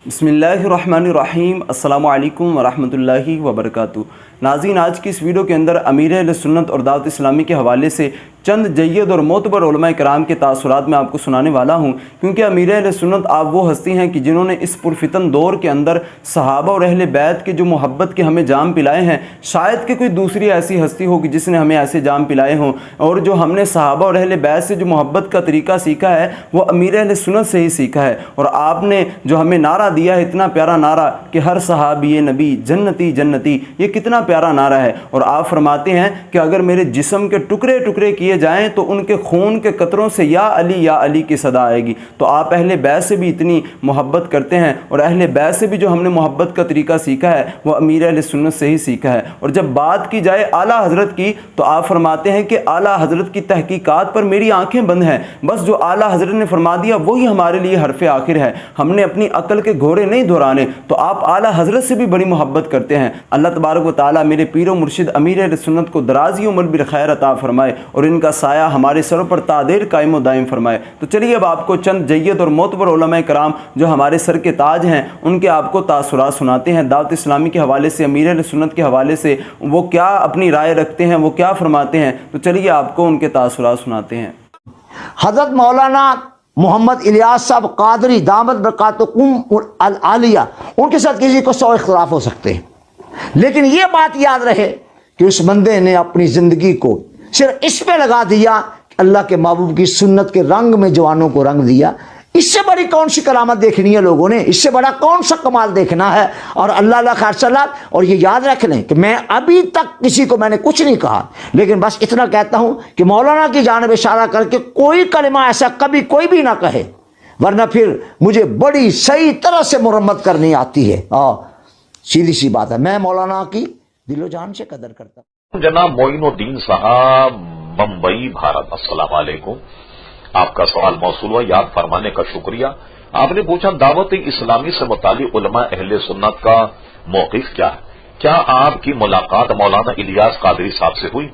बिस्मिल्लाहिर्रहमानिर्रहीम। अस्सलामु अलैकुम वरहमतुल्लाहि वबरकातुहू। नाज़रीन, आज की इस वीडियो के अंदर अमीर अहले सुन्नत और दावत इस्लामी के हवाले से चंद जय्यद और मोतबर उलमाए किराम के तासुरात मैं आपको सुनाने वाला हूँ, क्योंकि अमीर अहले सुन्नत आप वो हस्ती हैं कि जिन्होंने इस पुरफितन दौर के अंदर सहाबा और अहले बैत के जो मोहब्बत के हमें जाम पिलाए हैं, शायद कि कोई दूसरी ऐसी हस्ती होगी जिसने हमें ऐसे जाम पिलाए हों। और जो हमने सहाबा और अहले बैत से जो मोहब्बत का तरीका सीखा है वो अमीर अहले सुन्नत से ही सीखा है। और आपने जो हमें नारा दिया है, इतना प्यारा नारा कि हर सहाबी नबी जन्नती जन्नती, ये कितना प्यारा नारा है। और आप फरमाते हैं कि अगर मेरे जिस्म के टुकड़े टुकड़े किए जाएं तो उनके खून के कतरों से या अली की सदा आएगी। तो आप अहले बैत से भी इतनी मोहब्बत करते हैं, और अहले बैत से भी जो हमने मोहब्बत का तरीका सीखा है वो अमीर अहले सुन्नत से ही सीखा है। और जब बात की जाए आला हज़रत की, तो आप फरमाते हैं कि आला हज़रत की तहकीकात पर मेरी आंखें बंद हैं, बस जो आला हज़रत ने फरमा दिया वही हमारे लिए हरफ आखिर है, हमने अपनी अकल के घोड़े नहीं दोहराने। तो आप आला हज़रत से भी बड़ी मोहब्बत करते हैं। अल्लाह तबारक व तआला मेरे पीरो मुर्शिद अमीर अहले सुन्नत को दराज़ी उम्र बिल खैर अता फरमाए और इनका साया हमारे सरों पर तादेर कायम व दायम फरमाए। तो चलिए अब आपको चंद जय्यद और मोतबर उलमाए कराम जो हमारे सर के ताज हैं उनके आपको तासुरात सुनाते हैं। दावत इस्लामी के हवाले से, अमीर अहले सुन्नत के हवाले से वो क्या अपनी राय रखते हैं, वो क्या फरमाते हैं। तो चलिए आपको उनके तासुरात सुनाते हैं। हज़रत मौलाना मोहम्मद इलियास साहब कादरी दामद बरकातुहुम अल आलिया, उनके साथ किसी को 100 इख्तिलाफ हो सकते हैं, लेकिन ये बात याद रहे कि उस बंदे ने अपनी ज़िंदगी को सिर्फ इस पे लगा दिया कि अल्लाह के महबूब की सुन्नत के रंग में जवानों को रंग दिया। इससे बड़ी कौन सी करामत देखनी है लोगों ने, इससे बड़ा कौन सा कमाल देखना है। और अल्लाह खैर सलात। और ये याद रख लें कि मैं अभी तक किसी को मैंने कुछ नहीं कहा, लेकिन बस इतना कहता हूं कि मौलाना की जानिब इशारा करके कोई कलिमा ऐसा कभी कोई भी ना कहे, वरना फिर मुझे बड़ी सही तरह से मुरम्मत करनी आती है। सीधी सी बात है, मैं मौलाना की दिलो जान से कदर करता हूं। जनाब मोइनुद्दीन साहब, बम्बई, भारत, अस्सलाम वालेकुम। आपका सवाल मौसूल हुआ, याद फरमाने का शुक्रिया। आपने पूछा दावत इस्लामी से मुताल्लिक़ उलमा अहले सुन्नत का मौक़िफ़ क्या है, क्या आपकी मुलाकात मौलाना इलियास कादरी साहब से हुई?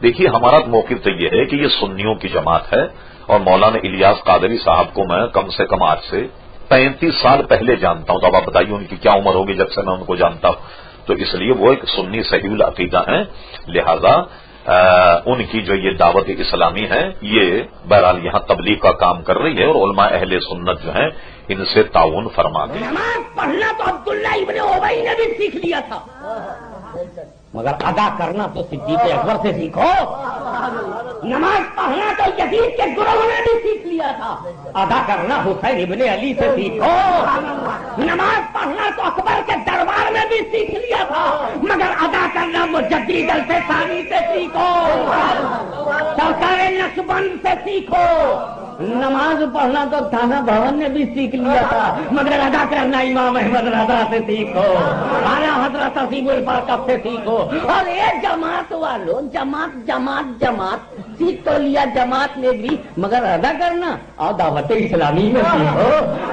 देखिए, हमारा मौक़िफ़ तो ये है कि ये सुन्नियों की जमात है और मौलाना इलियास कादरी साहब को मैं कम से कम आज से 35 साल पहले जानता हूं। तो अब आप बताइए उनकी क्या उम्र होगी जब से मैं उनको जानता हूं। तो इसलिए वो एक सुन्नी सहीउल अकीदा है, लिहाजा उनकी जो ये दावत इस्लामी है ये बहरहाल यहां तबलीग का काम कर रही है और उलमा अहले सुन्नत जो है इनसे ताउन फरमाते हैं। नमाज पढ़ना तो अब्दुल्ला इब्ने उबई ने भी सीख लिया था, मगर अदा करना तो सिद्दीक़ अकबर से सीखो। नमाज पढ़ना तो यजीद के गुरु ने भी सीख लिया था, अदा करना हुसैन इब्ने अली से सीखो। नमाज पढ़ना तो अकबर के दरबार में भी सीख लिया था, मगर अदा करना मुजद्दिद अल-फ़सानी से सीखो, सरकार नक्शबंद से सीखो। नमाज पढ़ना तो थाना भवन ने भी सीख लिया था, मगर अदा करना इमाम अहमद रज़ा से सीखो, आला हज़रत असीमुल बरकत से सीखो। और ये जमात वालों, जमात जमात जमात सीख तो लिया जमात ने भी, मगर अदा करना और दावत इस्लामी में सीखो,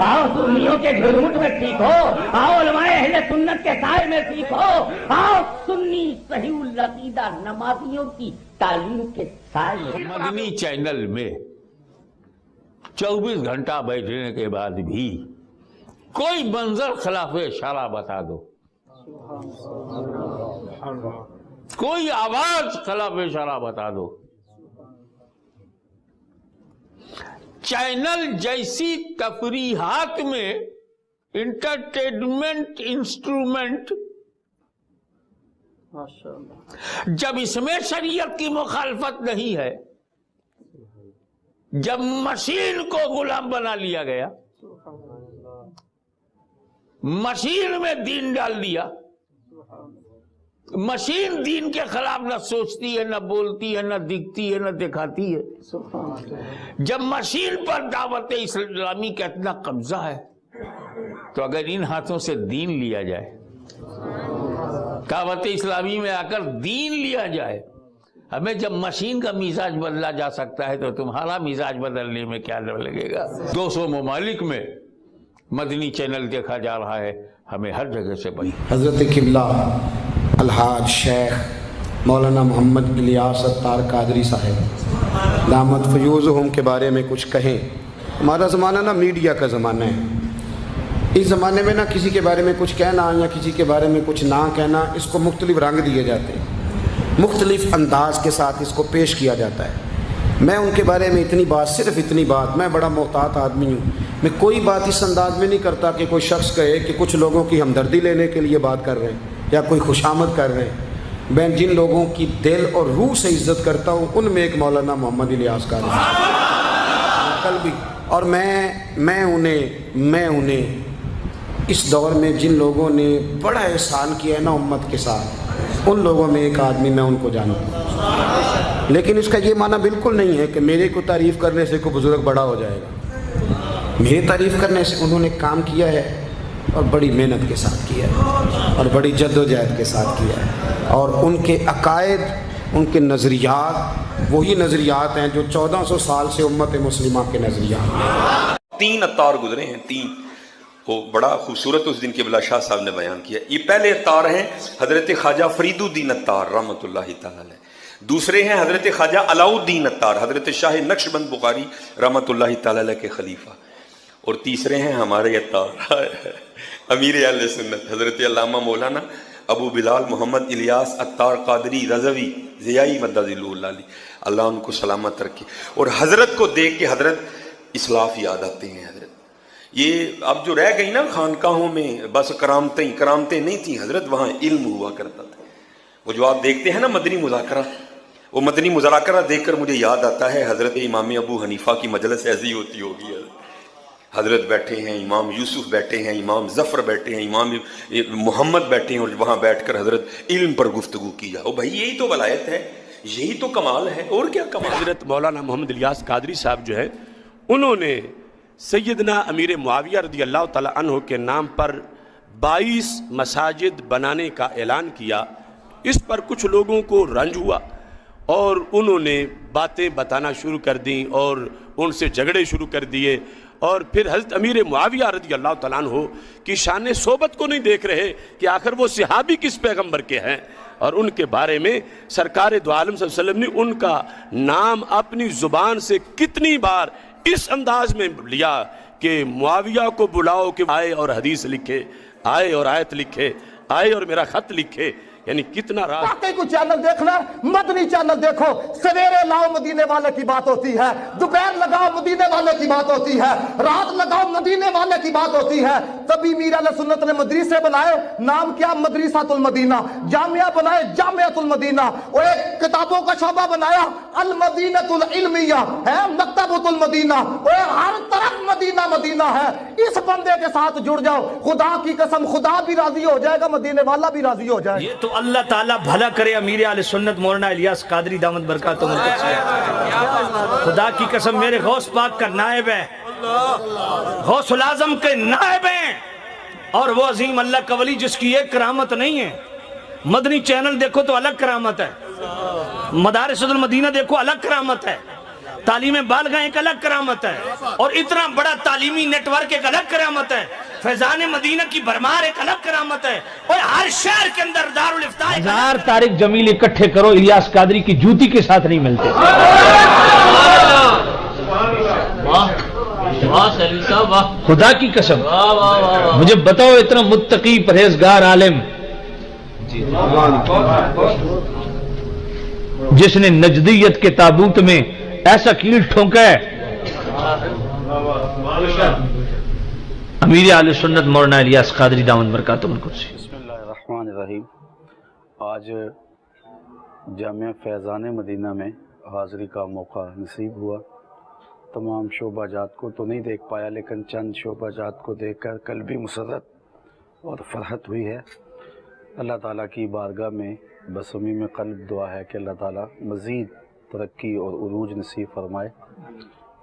आओ सुन्नियों के झुरूट में सीखो, आओ उलमाए अहले सुन्नत के साय में सीखो, आओ सुन्नी सहीउल अकीदा नमाजियों की तालीम के साय में। मदनी चैनल में 24 घंटा बैठने के बाद भी कोई मंजर खिलाफ इशारा बता दो, कोई आवाज खिलाफ इशारा बता दो, चैनल जैसी तफरीहात में इंटरटेनमेंट इंस्ट्रूमेंट, जब इसमें शरीयत की मुखालफत नहीं है, जब मशीन को गुलाम बना लिया गया, मशीन में दीन डाल दिया, मशीन दीन के खिलाफ न सोचती है, न बोलती है, न दिखती है, न दिखाती है, जब मशीन पर दावत इस्लामी का इतना कब्जा है, तो अगर इन हाथों से दीन लिया जाए, दावत इस्लामी में आकर दीन लिया जाए, हमें जब मशीन का मिजाज बदला जा सकता है तो तुम्हारा मिजाज बदलने में क्या डर लगेगा। 200 ममालिक में मदनी चैनल देखा जा रहा है, हमें हर जगह से बड़ी। हज़रत क़िबला अलहाज शेख मौलाना मोहम्मद इलियास अत्तार कादरी साहब दामद फ़यूज़ुहुम के बारे में कुछ कहें। हमारा ज़माना ना मीडिया का ज़माना है, इस ज़माने में ना किसी के बारे में कुछ कहना या किसी के बारे में कुछ ना कहना, इसको मुख्तलिफ रंग दिए जाते हैं, मुख्तलिफ अंदाज के साथ इसको पेश किया जाता है। मैं उनके बारे में इतनी बात, सिर्फ इतनी बात, मैं बड़ा मोहतात आदमी हूँ, मैं कोई बात इस अंदाज में नहीं करता कि कोई शख्स कहे कि कुछ लोगों की हमदर्दी लेने के लिए बात कर रहे हैं या कोई खुशामद कर रहे हैं। मैं जिन लोगों की दिल और रूह से इज़्ज़त करता हूँ उनमें एक मौलाना मोहम्मद इलियास कादरी कल भी, और मैं उन्हें इस दौर में जिन लोगों ने बड़ा एहसान किया है ना उम्मत के साथ, उन लोगों में एक आदमी मैं उनको जानता हूँ। लेकिन इसका ये माना बिल्कुल नहीं है कि मेरे को तारीफ़ करने से कोई बुज़ुर्ग बड़ा हो जाएगा। मेरी तारीफ़ करने से उन्होंने काम किया है और बड़ी मेहनत के साथ किया है और बड़ी जद्दोजहद के साथ किया है, और उनके अकायद, उनके नज़रियात वही नज़रियात हैं जो 1400 साल से उम्मत मुस्लिमा के नज़रियात हैं। 3 अत्तार गुजरे हैं, 3, वो बड़ा खूबसूरत उस दिन केबला शाह साहब ने बयान किया। ये पहले अत्तार हैं हज़रत ख्वाजा फरीदुद्दीन अत्तार रहमतुल्लाहि तआला अलैह, दूसरे हैं हज़रत ख्वाजा अलाउद्दीन अत्तार, हज़रत शाह नक्शबंद बुखारी रहमतुल्लाहि तआला अलैह के खलीफा, और तीसरे हैं हमारे अत्तार अमीर अहले सुन्नत हज़रत अल्लामा मौलाना अबू बिलाल मोहम्मद इलियास अत्तार कादरी रज़वी ज़ियाई मद्दज़िल्लुहुल आली, अल्लाह उनको सलामत रखे। और हज़रत को देख के हज़रत इस्लाफ याद आते हैं। हज़रत ये अब जो रह गई ना खानकाहों में, बस करामतें नहीं थी हज़रत, वहाँ इल्म हुआ करता था। वो जो आप देखते हैं ना मदनी मुज़ाकरा, वो मदनी मुज़ाकरा देखकर मुझे याद आता है हज़रत इमाम अबू हनीफा की मजलिस ऐसी होती होगी। हज़रत बैठे हैं, इमाम यूसुफ बैठे हैं, इमाम ज़फ़र बैठे हैं, इमाम मोहम्मद बैठे हैं, और वहाँ बैठकर हज़रत इल्म पर गुफ्तगू की जाए। भाई यही तो वलायत है, यही तो कमाल है, और क्या कमाल। हज़रत मौलाना मोहम्मद इलियास कादरी साहब जो है, उन्होंने सैयदना अमीर मुआविया रज़ी अल्लाह तआला अन्हु के नाम पर 22 मसाजिद बनाने का ऐलान किया। इस पर कुछ लोगों को रंज हुआ और उन्होंने बातें बताना शुरू कर दी और उनसे झगड़े शुरू कर दिए, और फिर हज़रत अमीर मुआविया रज़ी अल्लाह तआला अन्हु की शान सोबत को नहीं देख रहे कि आखिर वो सहाबी किस पैगंबर के हैं, और उनके बारे में सरकार दो आलम सल्लल्लाहु अलैहि वसल्लम ने उनका नाम अपनी ज़ुबान से कितनी बार इस अंदाज में लिया कि मुआविया को बुलाओ कि आए और हदीस लिखे, आए और आयत लिखे, आए और मेरा खत लिखे, यानी कितना राज। बाकी कुछ चैनल देखना, मदनी चैनल देखो, सवेरे लाओ मदीने वाले की बात होती है, दोपहर लगाओ मदीने वाले की बात होती है, रात लगाओ मदीने वाले की बात होती है। तभी मीर अहले सुन्नत ने मदरसे बनाए, नाम क्या, मदरसातुल मदीना, जामिया बनाए, जामियातुल मदीना, और एक किताबों का शोबा बनाया अल मदीनतुल इल्मिया है, मकतबतुल मदीना, और हर तरफ मदीना मदीना है। इस बंदे के साथ जुड़ जाओ, खुदा की कसम खुदा भी राजी हो जाएगा, मदीने वाला भी राजी हो जाएगा। ये तो अल्लाह ताला भला करे अमीर अहले सुन्नत मौलाना इलियास कादरी दामद बरकातुहू खुदा की कसम मेरे गौस पाक का नायब है, गौसुल आजम के नायब हैं, और वो अजीम अल्लाह का वली जिसकी एक करामत नहीं है। मदनी चैनल देखो तो अलग करामत है, मदारिसुल मदीना देखो अलग करामत है, तालीम बालगा एक अलग करामत है, और इतना बड़ा तालीमी नेटवर्क एक अलग करामत है, फैजान मदीना की भरमार एक अलग करामत है, और हर शहर के अंदर दारुल इफ्ता 1000 तारिक जमील इकट्ठे करो, इलियास कादरी की जूती के साथ नहीं मिलते। खुदा की कसम मुझे बताओ, इतना मुत्तकी परहेजगार आलिम जिसने नजदियत के ताबूत में ऐसा कील ठोंका है, अमीर आले सुन्नत मौलाना इलियास कादरी दामद बरकातुहू बिस्मिल्लाहिर्रहमानिर्रहीम। आज जामिया फैज़ान मदीना में हाज़री का मौका नसीब हुआ। तमाम शोबाजात को तो नहीं देख पाया, लेकिन चंद शोबाजात को देखकर कल्बी मुसर्रत और फरहत हुई है। अल्लाह ताला की बारगाह में बसमी में कल्ब दुआ है कि अल्लाह ताला मज़ीद तरक्की और उरूज नसीब फरमाए,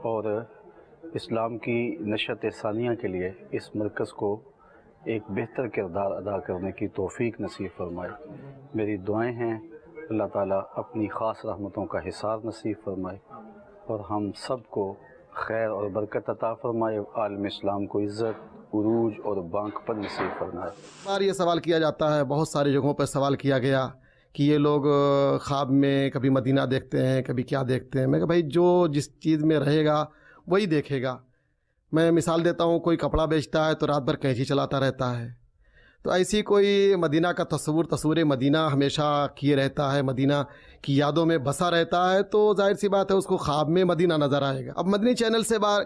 और इस्लाम की नशत सानिया के लिए इस मरकज़ को एक बेहतर किरदार अदा करने की तौफ़ीक नसीब फरमाए। मेरी दुआएं हैं अल्लाह ताला अपनी ख़ास रहमतों का हिसार नसीब फरमाए, और हम सब को खैर और बरकत अता फरमाए, आलम इस्लाम को इज़्ज़त, उरूज और बांकपन नसीब फरमाए। बार ये सवाल किया जाता है, बहुत सारी जगहों पर सवाल किया गया कि ये लोग ख्वाब में कभी मदीना देखते हैं, कभी क्या देखते हैं। मैं कहा भाई जो जिस चीज़ में रहेगा वही देखेगा। میں مثال دیتا ہوں، کوئی کپڑا بیچتا ہے تو رات بھر کینچی چلاتا رہتا ہے، تو ایسی کوئی مدینہ کا تصور مدینہ ہمیشہ کیے رہتا ہے، مدینہ کی یادوں میں بسا رہتا ہے، تو ظاہر سی بات ہے اس کو خواب میں مدینہ نظر آئے گا۔ اب مدنی چینل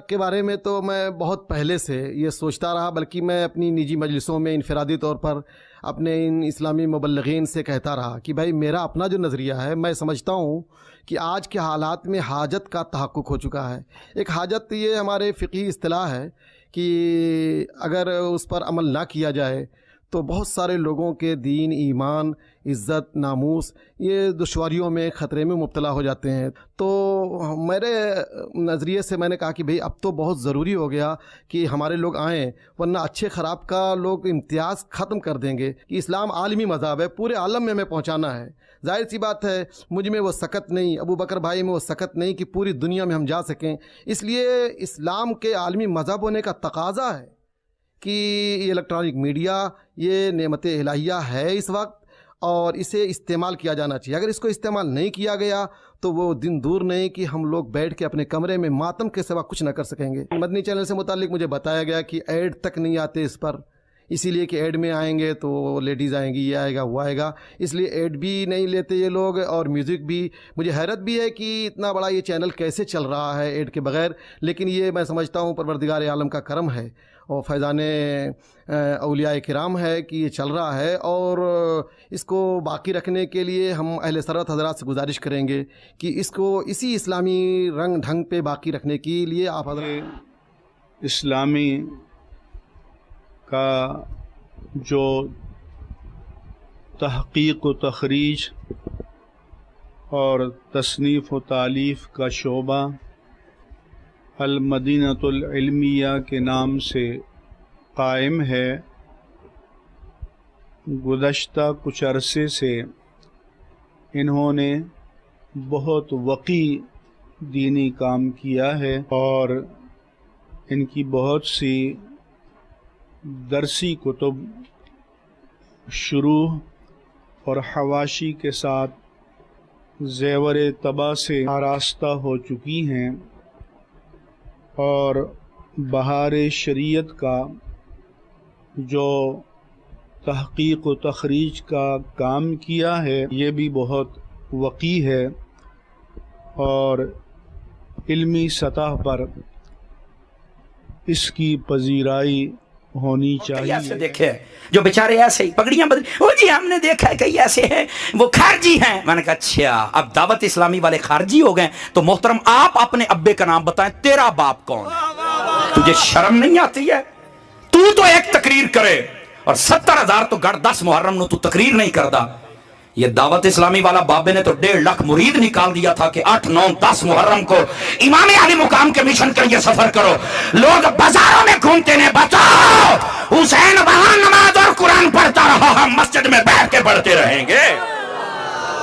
کے بارے میں تو میں بہت پہلے سے یہ سوچتا رہا، بلکہ میں اپنی نجی مجلسوں میں انفرادی طور پر اپنے ان اسلامی مبلغین سے کہتا رہا کہ بھائی میرا اپنا جو نظریہ ہے، میں سمجھتا ہوں کہ آج کے حالات میں حاجت کا تحقق ہو چکا ہے۔ ایک حاجت یہ ہمارے فقہی اصطلاح ہے کہ اگر اس پر عمل نہ کیا جائے تو بہت سارے لوگوں کے دین، ایمان، عزت، ناموس یہ دشواریوں میں، خطرے میں مبتلا ہو جاتے ہیں۔ تو میرے نظریے سے میں نے کہا کہ بھئی اب تو بہت ضروری ہو گیا کہ ہمارے لوگ آئیں، ورنہ اچھے خراب کا لوگ امتیاز ختم کر دیں گے کہ اسلام عالمی مذہب ہے، پورے عالم میں ہمیں پہنچانا ہے۔ ظاہر سی بات ہے مجھ میں وہ سکت نہیں، ابو بکر بھائی میں وہ سکت نہیں کہ پوری دنیا میں ہم جا سکیں، اس لیے اسلام کے عالمی مذہب ہونے کا تقاضا ہے کہ یہ الیکٹرانک میڈیا یہ نعمت الہیہ ہے اس وقت، اور اسے استعمال کیا جانا چاہیے۔ اگر اس کو استعمال نہیں کیا گیا تو وہ دن دور نہیں کہ ہم لوگ بیٹھ کے اپنے کمرے میں ماتم کے سوا کچھ نہ کر سکیں گے۔ مدنی چینل سے متعلق مجھے بتایا گیا کہ ایڈ تک نہیں آتے اس پر، اسی لیے کہ ایڈ میں آئیں گے تو لیڈیز آئیں گی، یہ آئے گا وہ آئے گا، اس لیے ایڈ بھی نہیں لیتے یہ لوگ، اور میوزک بھی۔ مجھے حیرت بھی ہے کہ اتنا بڑا یہ چینل کیسے چل رہا ہے ایڈ کے بغیر، لیکن یہ میں سمجھتا ہوں پروردگار عالم کا کرم ہے اور فیضان اولیاء کرام ہے کہ یہ چل رہا ہے، اور اس کو باقی رکھنے کے لیے ہم اہل سرت حضرات سے گزارش کریں گے کہ اس کو اسی اسلامی رنگ ڈھنگ پہ باقی رکھنے کے لیے آپ حضرات اسلامی کا جو تحقیق و تخریج اور تصنیف و تالیف کا شعبہ المدینۃ العلمیہ کے نام سے قائم ہے، گزشتہ کچھ عرصے سے انہوں نے بہت وقی دینی کام کیا ہے، اور ان کی بہت سی درسی کتب شروح اور حواشی کے ساتھ زیور طبع سے آراستہ ہو چکی ہیں، اور بہار شریعت کا جو تحقیق و تخریج کا کام کیا ہے یہ بھی بہت وقی ہے، اور علمی سطح پر اس کی پذیرائی ہونی چاہیے۔ ایسے دیکھے جو بیچارے ایسے ہی پگڑیاں بدل، وہ جی ہم نے دیکھا ہے کئی ایسے ہیں وہ خارجی ہیں۔ میں نے کہا اچھا اب دعوت اسلامی والے خارجی ہو گئے تو محترم آپ اپنے ابے کا نام بتائیں، تیرا باپ کون ہے؟ تجھے شرم نہیں آتی ہے؟ تو ایک تقریر کرے اور 70,000 تو گڑ 10 محرم نو تو تقریر نہیں کردا۔ یہ دعوت اسلامی والا بابے نے تو 1.5 لاکھ مرید نکال دیا تھا کہ 8، 9، 10 محرم کو امام علی مقام کے مشن کے لیے سفر کرو۔ لوگ بازاروں میں گھومتے نے بتاؤ حسین وہاں نماز اور قرآن پڑھتا رہا، ہم مسجد میں بیٹھ کے پڑھتے رہیں گے۔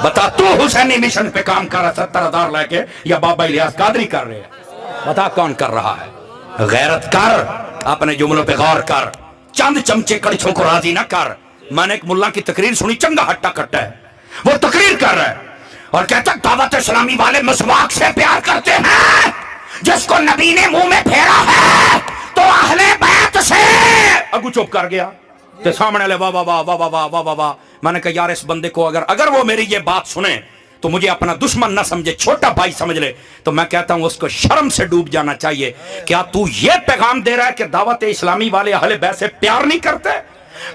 بتا تو حسینی مشن پہ کام کر رہا 70,000 لے کے یا بابا الیاس قادری کر رہے ہیں؟ بتا کون کر رہا ہے؟ غیرت کر، اپنے جملوں پہ غور کر، چند چمچے کڑچھوں کو راضی نہ کر۔ میں نے ایک ملا کی تقریر سنی، چنگا ہٹا کٹا ہے، وہ تقریر کر رہا ہے اور کہتا دعوت اسلامی والے مسواک سے پیار کرتے ہیں، جس کو نبی نے منہ میں پھیرا ہے تو اہل بیت سے۔ اگو چپ کر گیا تو سامنے لے واہ واہ واہ واہ واہ واہ واہ واہ۔ میں نے کہا یار اس بندے کو اگر وہ میری یہ بات سنے تو مجھے اپنا دشمن نہ سمجھے، چھوٹا بھائی سمجھ لے، تو میں کہتا ہوں اس کو شرم سے ڈوب جانا چاہیے۔ کیا تو یہ پیغام دے رہا ہے کہ دعوت اسلامی والے اہل بیت سے پیار نہیں کرتے؟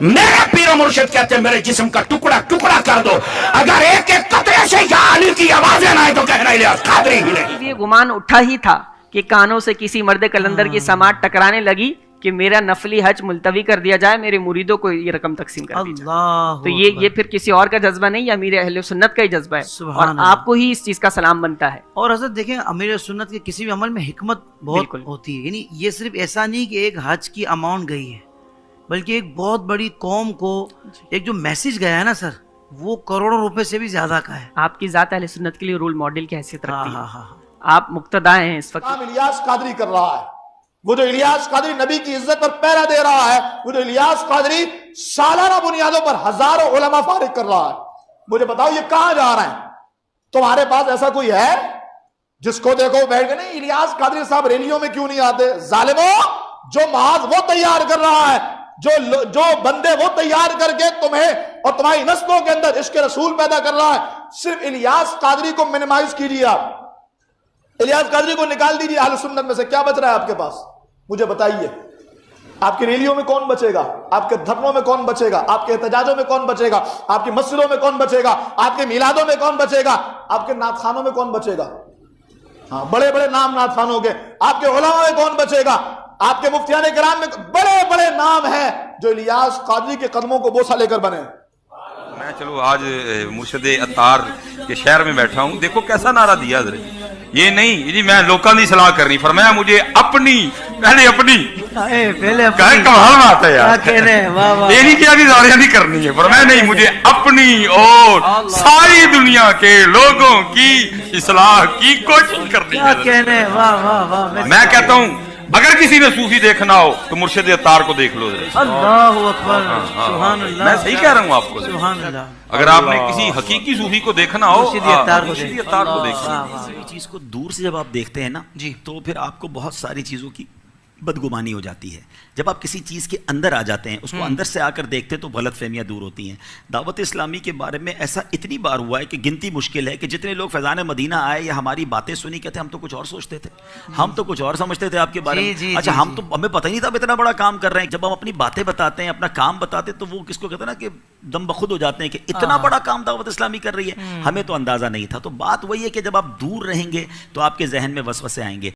میرے پیر و مرشد کہتے ہیں میرے جسم کا ٹکڑا ٹکڑا کر دو، اگر ایک ایک قطرے سے یا علی کی آوازیں نہ آئے تو کہنا الیاس قادری ہی نہیں۔ یہ گمان اٹھا ہی تھا کہ کانوں سے کسی مرد کلندر کی سماعت ٹکرانے لگی کہ میرا نفلی حج ملتوی کر دیا جائے، میرے مریدوں کو یہ رقم تقسیم کر دی جائے۔ تو یہ پھر کسی اور کا جذبہ نہیں، یہ امیر اہل سنت کا ہی جذبہ ہے، اور آپ کو ہی اس چیز کا سلام بنتا ہے۔ اور حضرت دیکھیں امیر سنت کے کسی بھی عمل میں حکمت بہت ہوتی ہے، یعنی یہ صرف ایسا نہیں کہ ایک حج کی اماؤنٹ گئی ہے، بلکہ ایک بہت بڑی قوم کو ایک جو میسج گیا ہے نا سر، وہ کروڑوں روپے سے بھی زیادہ کا ہے۔ آپ کی ذات اہل سنت کے لیے رول ماڈل کی حیثیت رکھتی ہے، آپ مقتدا ہیں اس وقت۔ الیاس قادری کر رہا ہے، وہ جو الیاس قادری نبی کی عزت پر پہرا دے رہا ہے، وہ جو الیاس قادری سالانہ بنیادوں پر ہزاروں علماء فارغ کر رہا ہے، مجھے بتاؤ یہ کہاں جا رہے ہیں؟ تمہارے پاس ایسا کوئی ہے जिसको देखो बैठ गए, नहीं इलियास कादरी साहब रैलियों में क्यों नहीं आते? जालिमो, जो महाज वो तैयार कर रहा है, जो बंदे वो तैयार करके तुम्हें और तुम्हारी नस्लों के अंदर इश्क रसूल पैदा कर रहा है, सिर्फ इलियास कादरी को मिनिमाइज कीजिए। आप इलियास कादरी को निकाल दीजिए अहले सुन्नत में से, क्या बच रहा है आपके पास? मुझे बताइए। आपकी रैलियों में कौन बचेगा? आपके धरनों में कौन बचेगा? आपके एहतजाजों में कौन बचेगा? आपकी मस्जिदों में कौन बचेगा? आपके मिलादों में कौन बचेगा? आपके नातखानों में कौन बचेगा? हाँ, बड़े बड़े नाम नातखानों के। आपके उलमा में कौन बचेगा? आपके मुफ्तियान किराम में बड़े बड़े नाम हैं जो इलियास कादरी के कदमों को बोसा लेकर बने। मैं चलो आज मुर्शद अतार के शहर में बैठा हूं, देखो कैसा नारा दिया हज़रत। ये नहीं जी मैं लोगों की सलाह करनी, फरमाया मुझे अपनी पहले अपनी कमाल बात है यार, ये नहीं किया कि सारियां नहीं करनी है, फरमाया नहीं मुझे अपनी और सारी दुनिया के लोगों की इस्लाह की कोशिश करनी है। मैं कहता हूँ अगर किसी ने सूफी देखना हो तो मुर्शिद अतार को देख लो। अल्लाहु अकबर, सुभान अल्लाह। मैं सही कह रहा हूँ आपको। सुभान अल्लाह। अगर आपने किसी हकीकी सूफी को देखना हो मुर्शिद अतार को देखिए। चीज को दूर से जब आप देखते हैं ना जी, तो फिर आपको बहुत सारी चीजों की बदगुमानी हो जाती है। जब आप किसी चीज़ के अंदर आ जाते हैं, उसको अंदर से आकर देखते हैं, तो गलत फहमियाँ दूर होती हैं। दावत इस्लामी के बारे में ऐसा इतनी बार हुआ है कि गिनती मुश्किल है कि जितने लोग फैज़ान मदीना आए या हमारी बातें सुनी, कहते हम तो कुछ और सोचते थे, हम तो कुछ और समझते थे आपके बारे में। अच्छा, हम तो हमें पता ही नहीं था आप इतना बड़ा काम कर रहे हैं। जब हम अपनी बातें बताते हैं, अपना काम बताते हैं, तो वो किसको कहते हैं ना कि दम बखुद हो जाते हैं कि इतना बड़ा काम दावत इस्लामी कर रही है, हमें तो अंदाज़ा नहीं था। तो बात वही है कि जब आप दूर रहेंगे तो आपके जहन में वसवसे आएंगे।